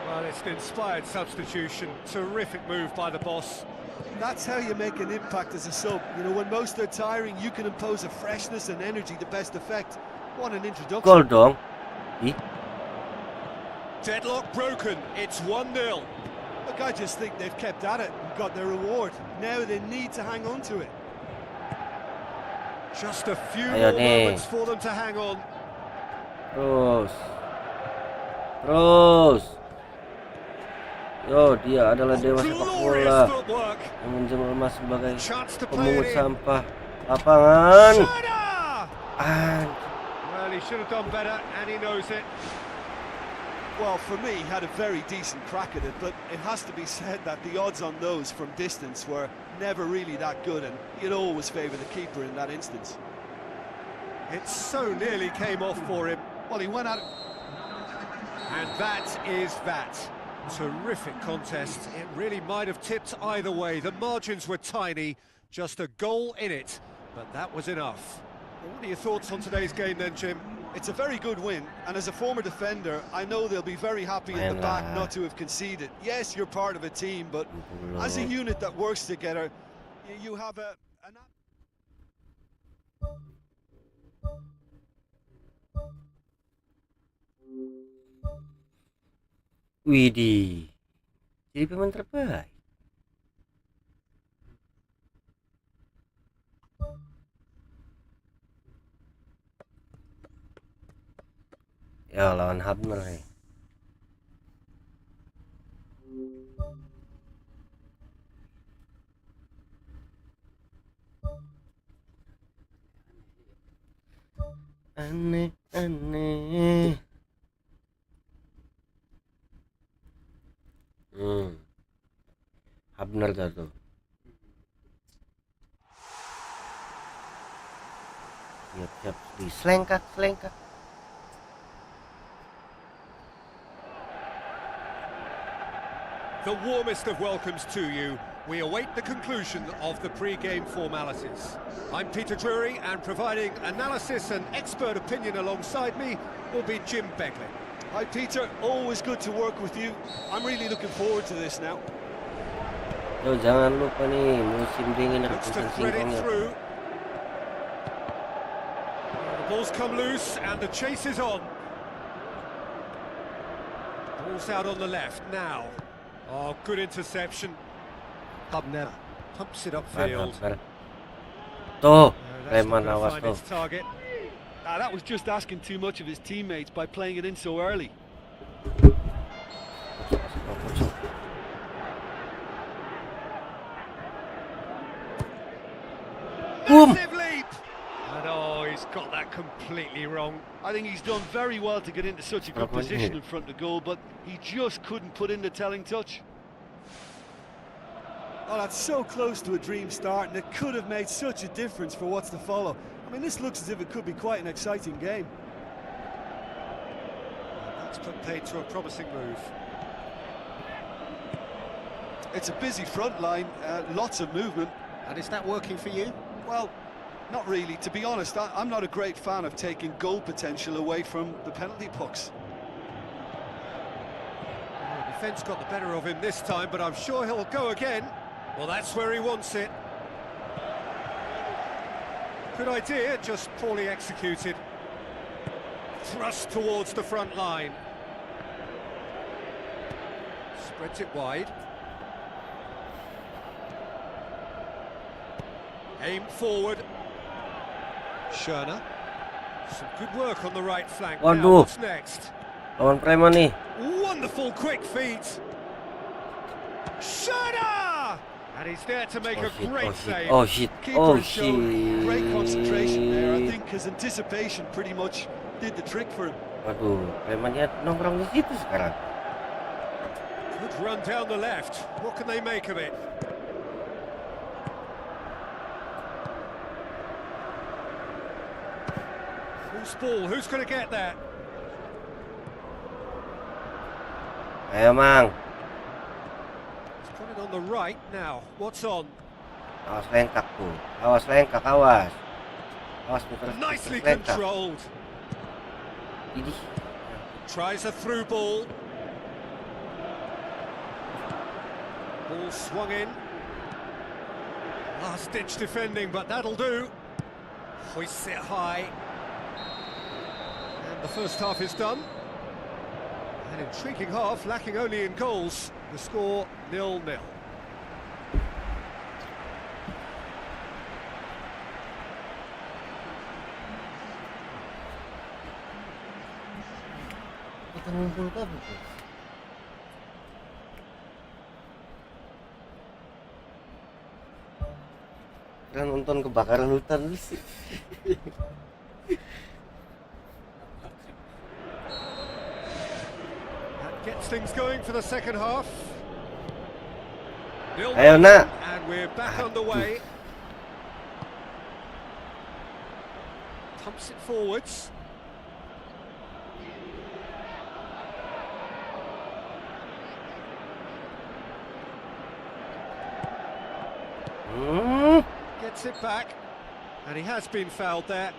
Well, it's an inspired substitution. Terrific move by the boss. That's how you make an impact as a sub. You know, when most are tiring, you can impose a freshness and energy to best effect. What an introduction. Gol dong. Deadlock broken. It's 1-0. Look, I just think they've kept at it and got their reward. Now they need to hang on to it. Just a few more moments for them to hang on. Terus. Yo, dia adalah dewa sepak bola yang menjelma sebagai pemungut sampah lapangan. Well, he should have done better, and he knows it. Well, for me, he had a very decent crack at it, but it has to be said that the odds on those from distance were never really that good, and you'd always favour the keeper in that instance. It so nearly came off for him. Well, he went out. And that is that. Terrific contest. It really might have tipped either way. The margins were tiny, just a goal in it, but that was enough. Well, what are your thoughts on today's game then, Jim? It's a very good win, and as a former defender, I know they'll be very happy in the back not to have conceded. Yes, you're part of a team, but as a unit that works together, you have an... Widih, jadi pemain terbaik. Ya lawan Habner nih. Aneh. Habner tuh. Siap di selengkak. The warmest of welcomes to you. We await the conclusion of the pre-game formalities. I'm Peter Drury, and providing analysis and expert opinion alongside me will be Jim Begley. Hi Peter, always good to work with you. I'm really looking forward to this now. Yo, jangan lupa nih musim dingin Looks to rebutan thread it singkongnya. through. The ball's come loose and the chase is on. Ball's out on the left now. Oh, good interception. Hubner pumps it upfield. Tuh, That's Preman not gonna awas find tuh. its target. That was just asking too much of his teammates by playing it in so early. Massive leap! And oh, he's got that completely wrong. I think he's done very well to get into such a good position in front of goal, but he just couldn't put in the telling touch. Oh, that's so close to a dream start, and it could have made such a difference for what's to follow. I mean, this looks as if it could be quite an exciting game. That's put paid to a promising move. It's a busy front line, lots of movement. And is that working for you? Well, not really. To be honest, I'm not a great fan of taking goal potential away from the penalty pucks. Well, the defence got the better of him this time, but I'm sure he'll go again. Well, that's where he wants it. Good idea, just poorly executed. Thrust towards the front line. Spreads it wide. Aim forward. Schöner. Some good work on the right flank. Now, Waduh. what's next? Lawan Preman nih. Wonderful quick feet. Schöner! And he's there to make a great save. Oh shit. Keeper showed great concentration there. I think his anticipation pretty much did the trick for him. Waduh, Premannya nongkrong di situ sekarang. Good run down the left. What can they make of it? Who's ball? Who's going to get that? Ayo Mang, He's got it on the right now. What's on? awas lengkak tuh. Awas lengkak, awas. Awas putar Nicely lengkak. controlled. Idih. Tries a through ball. Ball swung in. Last ditch defending, but that'll do. Hoists it high. And the first half is done. An intriguing half, lacking only in goals. The score 0-0. Kita ngumpul kabut tuh. Kita nonton kebakaran hutan dulu sih. That gets things going for the second half. Ayo nak. And we're back underway. Pumps it forwards. Gets it back, and he has been fouled there.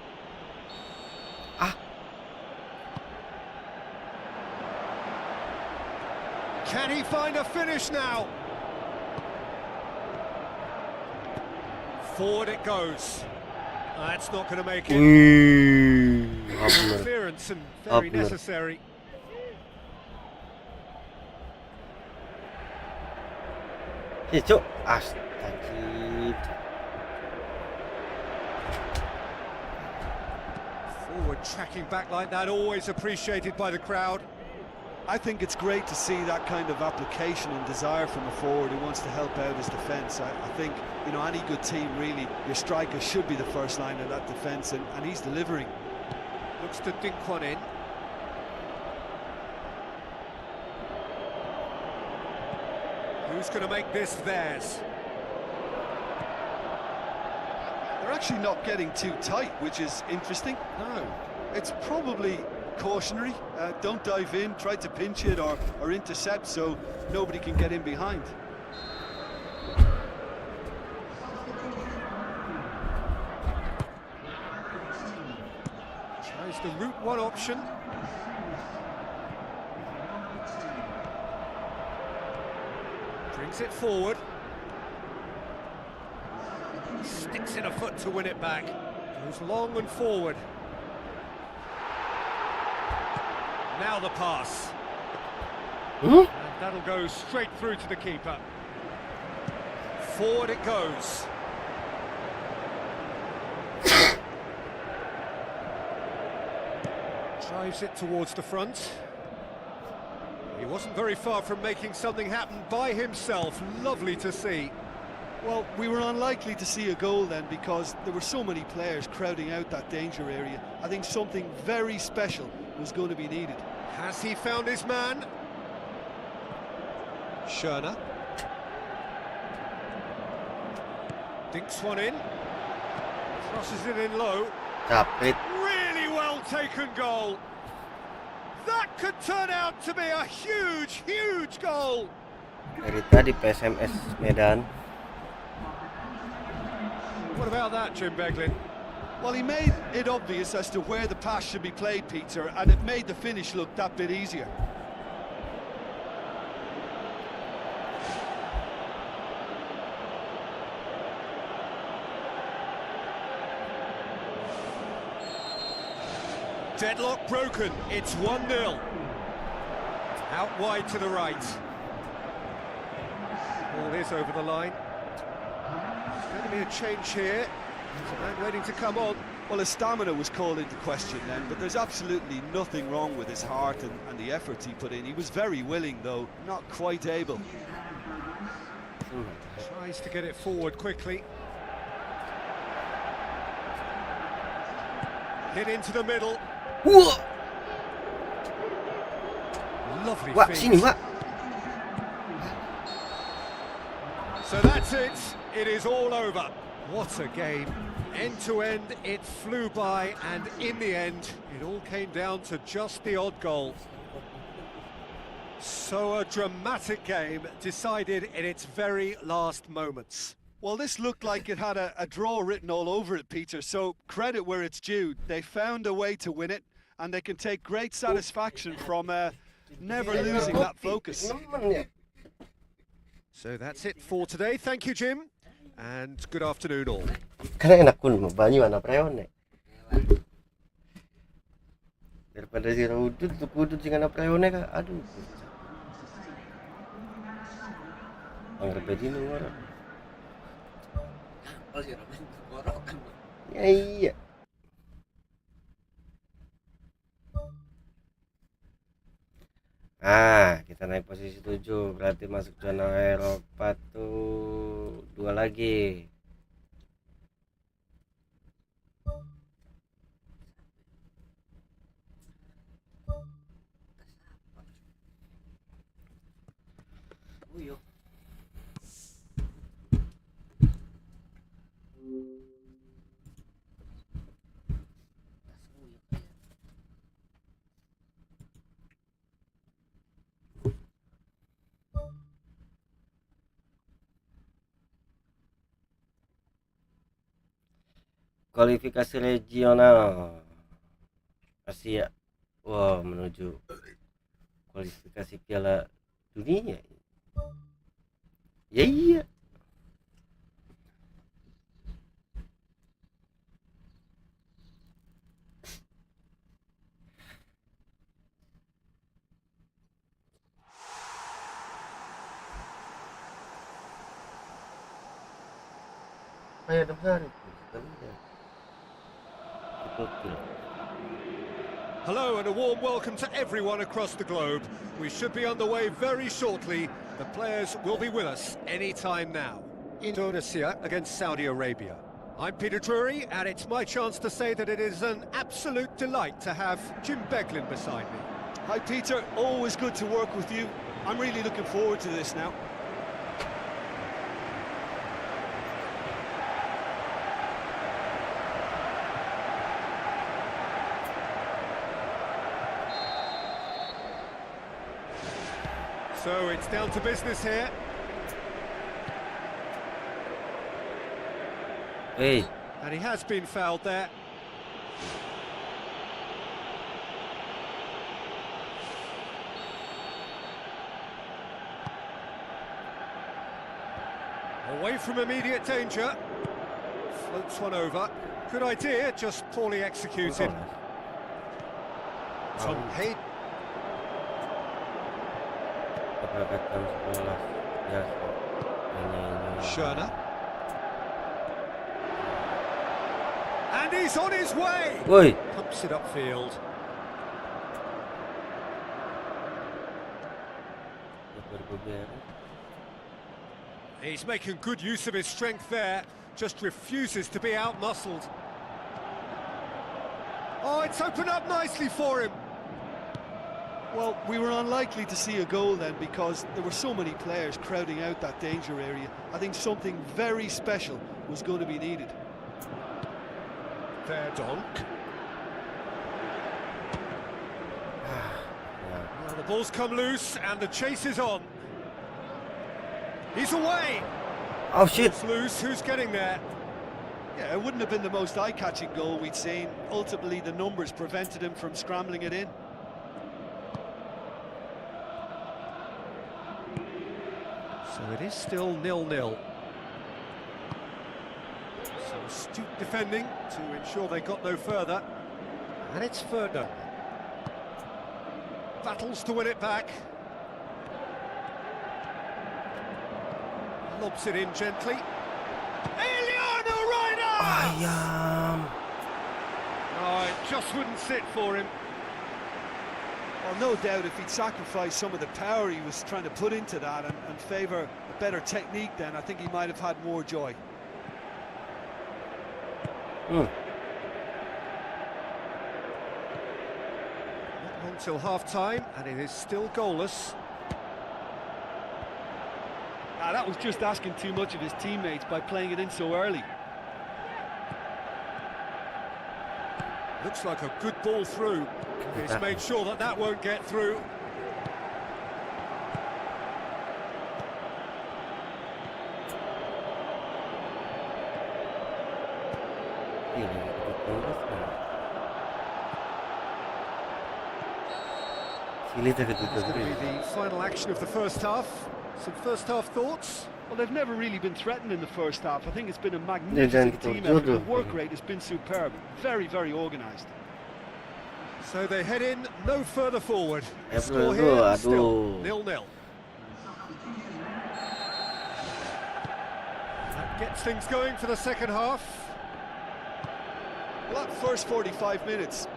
Can he find a finish now? Forward it goes. That's not going to make it. Clearance and very necessary. Cuk, astagfirullah. Forward tracking back like that, always appreciated by the crowd. I think it's great to see that kind of application and desire from a forward who wants to help out his defence. I think, you know, any good team really, your striker should be the first line of that defence, and he's delivering. Looks to dink one in. Who's going to make this theirs? They're actually not getting too tight, which is interesting. No. It's probably cautionary. Don't dive in, try to pinch it or intercept so nobody can get in behind. Tries the route one option. Brings it forward. Sticks in a foot to win it back. Goes long and forward. Now the pass. And that'll go straight through to the keeper. Forward it goes. Drives it towards the front. He wasn't very far from making something happen by himself. Lovely to see. Well, we were unlikely to see a goal then because there were so many players crowding out that danger area. I think something very special was going to be needed. Has he found his man? Schöner. Dinks one in. Crosses it in low. Capit. Really well taken goal. That could turn out to be a huge, huge goal. Dari tadi PSMS Medan. What about that, Jim Beglin? Well, he made it obvious as to where the pass should be played, Peter, and it made the finish look that bit easier. Deadlock broken, it's 1-0. Out wide to the right. Ball is over the line. There's going to be a change here. There's a man waiting to come on. Well, his stamina was called into question then, but there's absolutely nothing wrong with his heart and the efforts he put in. He was very willing, though, not quite able. Tries to get it forward quickly. Hit into the middle. Lovely Wak, feet. sini, Wak. So that's it. It is all over. What a game. End to end, it flew by, and in the end, it all came down to just the odd goal. So a dramatic game decided in its very last moments. Well, this looked like it had a draw written all over it, Peter, so credit where it's due. They found a way to win it, and they can take great satisfaction from never losing that focus. So that's it for today. Thank you, Jim, and good afternoon all. Karena enak pun banyu anak preone. Daripada si Raudut tuh kudut sing anak preone ka, aduh. Anggap aja ini orang. Oh sih, Roman tenggorokan. Ya iya. Kita naik posisi 7, berarti masuk zona Eropa tuh 2 lagi. kualifikasi regional Asia. Wah, menuju kualifikasi Piala Dunia. Ya iya. Ayo depan. Hello and a warm welcome to everyone across the globe. We should be underway very shortly. The players will be with us any time now. Indonesia against Saudi Arabia. I'm Peter Drury, and it's my chance to say that it is an absolute delight to have Jim Beglin beside me. Hi Peter, always good to work with you. I'm really looking forward to this now. So it's down to business here. Hey. And he has been fouled there. Away from immediate danger. Floats one over. Good idea, just poorly executed. Pemain. Schöner. And he's on his way! Woi. Pumps it upfield. He's making good use of his strength there, just refuses to be out-muscled. Oh, it's opened up nicely for him. Well, we were unlikely to see a goal then because there were so many players crowding out that danger area. I think something very special was going to be needed. There, Donk. Well, the ball's come loose and the chase is on. He's away. Oh shit. It's loose, who's getting there? Yeah, it wouldn't have been the most eye-catching goal we'd seen. Ultimately, the numbers prevented him from scrambling it in. So it is still 0-0. Some astute defending to ensure they got no further. And it's Further. Battles to win it back. Lobs it in gently. Eliano Reina! Ayam. Oh, it just wouldn't sit for him. Well, no doubt if he'd sacrificed some of the power he was trying to put into that and favour a better technique, then I think he might have had more joy. Not long till half-time, and it is still goalless. That was just asking too much of his teammates by playing it in so early. Looks like a good ball through. He's made sure that that won't get through. It's going to be the final action of the first half. Some first half thoughts? Well, they've never really been threatened in the first half. I think it's been a magnificent team effort. The work rate has been superb. Very, very organised. So they head in no further forward. The score here still 0-0. That gets things going for the second half. Well, that first 45 minutes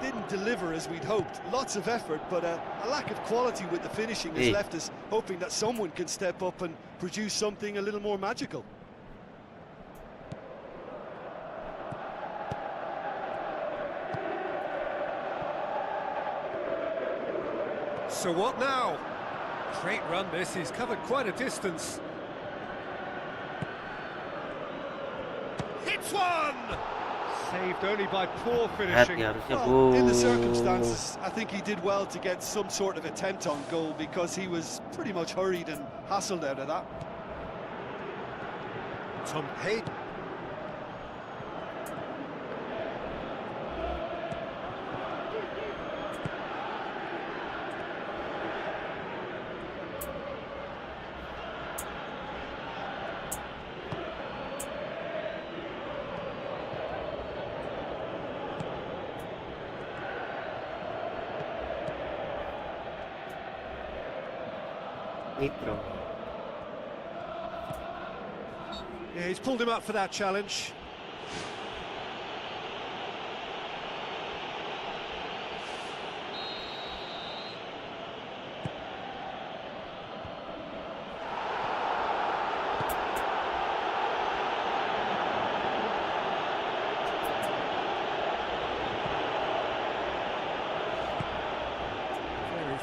didn't deliver as we'd hoped. Lots of effort, but a lack of quality with the finishing has left us hoping that someone can step up and produce something a little more magical. So what now? Great run this, he's covered quite a distance. Hits one! Saved only by poor finishing. Well, in the circumstances, I think he did well to get some sort of attempt on goal because he was pretty much hurried and hassled out of that. Pemain. Nitro. Yeah, he's pulled him up for that challenge.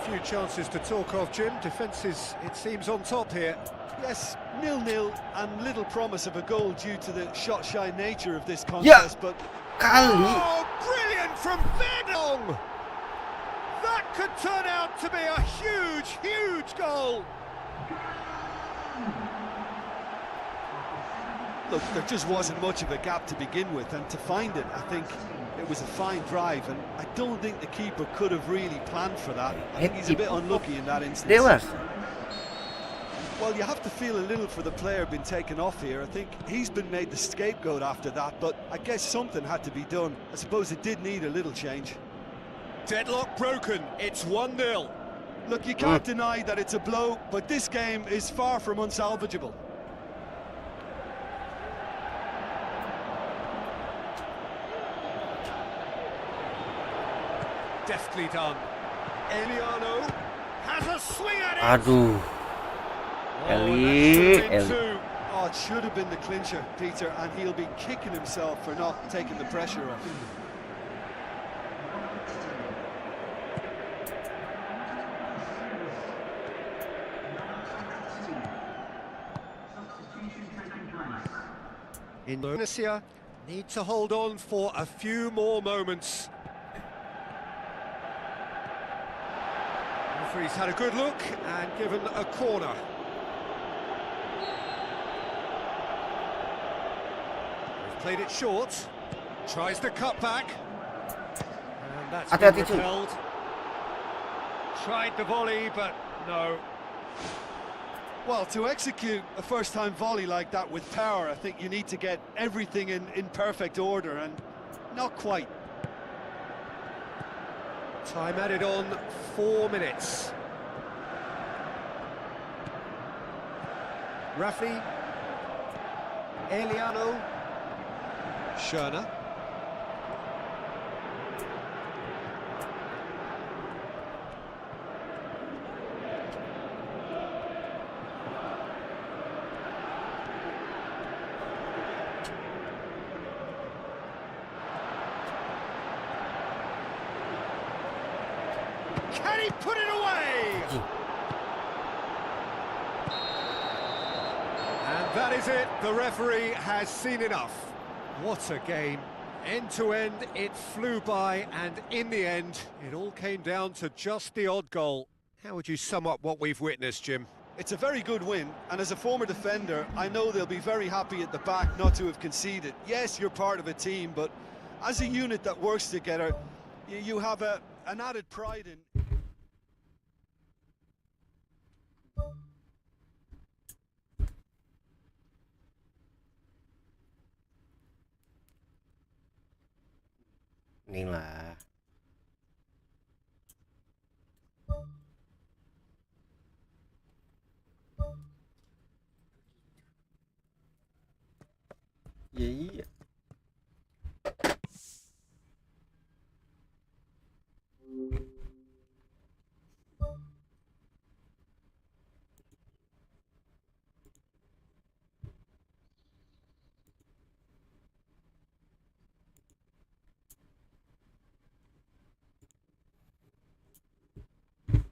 Few chances to talk of, Jim. Defence is, it seems, on top here. Yes, 0-0 and little promise of a goal due to the shot-shy nature of this contest, but... Kali. Oh, brilliant from Verdong! That could turn out to be a huge, huge goal! Look, there just wasn't much of a gap to begin with, and to find it, I think it was a fine drive, and I don't think the keeper could have really planned for that. I think he's a bit unlucky in that instance. Well, you have to feel a little for the player being taken off here. I think he's been made the scapegoat after that, but I guess something had to be done. I suppose it did need a little change. Deadlock broken, it's 1-0. Look, you can't deny that it's a blow, but this game is far from unsalvageable. Deftly done. Eliano has a swing at it. Aduh. Eli. Oh, it should have been the clincher, Peter, and he'll be kicking himself for not taking the pressure off. Indonesia need to hold on for a few more moments. Referee's had a good look and given a corner. They've played it short. Tries the cut back. And that's been repelled. Tried the volley, but no. Well, to execute a first-time volley like that with power, I think you need to get everything in perfect order, and not quite. Time added on, 4 minutes. Rafi, Eliano, Schöner. Can he put it away? And that is it. The referee has seen enough. What a game. End to end, it flew by, and in the end, it all came down to just the odd goal. How would you sum up what we've witnessed, Jim? It's a very good win, and as a former defender, I know they'll be very happy at the back not to have conceded. Yes, you're part of a team, but as a unit that works together, you have an added pride in... Inilah. Iya.